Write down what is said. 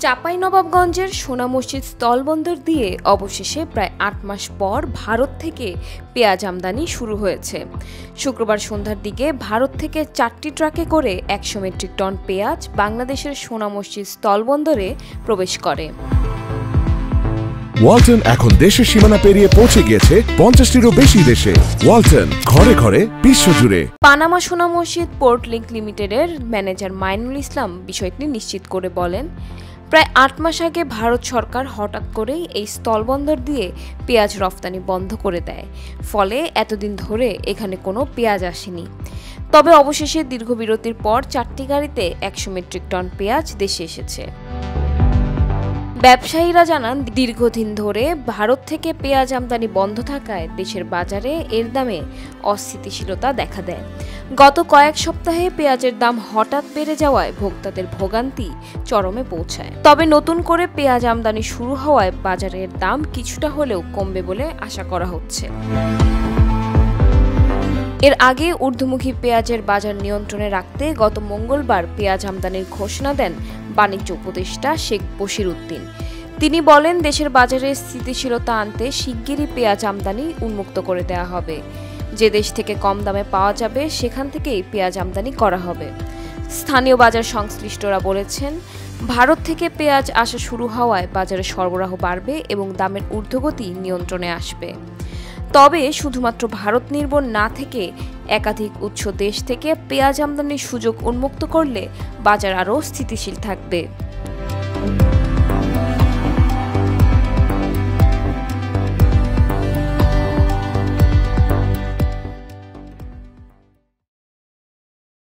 চাঁপাইনবাবগঞ্জের সোনা মসজিদ স্থলবন্দর দিয়ে অবশেষে প্রায় ৮ মাস পর ভারত থেকে পেঁয়াজ আমদানি শুরু হয়েছে। শুক্রবার সন্ধ্যার দিকে ভারত থেকে ৪টি ট্রাকে করে ১০০ মেট্রিক টন পেঁয়াজ বাংলাদেশের সোনা মসজিদ স্থলবন্দরে প্রবেশ করে। ওয়ালটন এখন দেশের সীমানা পেরিয়ে পৌঁছে গিয়েছে ৫০টিরও বেশি দেশে। ওয়ালটন, ঘরে ঘরে বিশ্বজুড়ে। পানামা সোনা মসজিদ পোর্ট লিংক লিমিটেডের ম্যানেজার মাইনুল ইসলাম বিষয়টি নিশ্চিত করে বলেন, প্রায় ৮ মাস আগে ভারত সরকার হঠাৎ করেই এই স্থলবন্দর দিয়ে পেঁয়াজ রফতানি বন্ধ করে দেয়, ফলে এতদিন ধরে এখানে কোনো পেঁয়াজ আসেনি। তবে অবশেষে দীর্ঘ বিরতির পর ৪টি গাড়িতে ১০০ মেট্রিক টন পেঁয়াজ দেশে এসেছে। ব্যবসায়ীরা জানান, দীর্ঘদিন ধরে ভারত থেকে পেঁয়াজ আমদানি বন্ধ থাকায় দেশের বাজারে এর দামে অস্থিতিশীলতা দেখা দেয়। গত কয়েক সপ্তাহে পেঁয়াজের দাম হঠাৎ বেড়ে যাওয়ায় ভোক্তাদের ভোগান্তি চরমে পৌঁছায়। তবে নতুন করে পেঁয়াজ আমদানি শুরু হওয়ায় বাজারের দাম কিছুটা হলেও কমবে বলে আশা করা হচ্ছে। এর আগে ঊর্ধ্বমুখী পেঁয়াজের বাজার নিয়ন্ত্রণে রাখতে গত মঙ্গলবার পেঁয়াজ আমদানির ঘোষণা দেন বাণিজ্য উপদেষ্টা শেখ বশির উদ্দিন। তিনি বলেন, দেশের বাজারে স্থিতিশীলতা আনতে শিগগিরই পেঁয়াজ আমদানি উন্মুক্ত করে দেওয়া হবে। যে দেশ থেকে কম দামে পাওয়া যাবে সেখান থেকেই পেঁয়াজ আমদানি করা হবে। স্থানীয় বাজার সংশ্লিষ্টরা বলেছেন, ভারত থেকে পেঁয়াজ আসা শুরু হওয়ায় বাজারে সরবরাহ বাড়বে এবং দামের ঊর্ধ্বগতি নিয়ন্ত্রণে আসবে। তবে শুধুমাত্র ভারত নির্ভর না থেকে একাধিক উৎস দেশ থেকে পেঁয়াজ আমদানির সুযোগ উন্মুক্ত করলে বাজার আরও স্থিতিশীল থাকবে।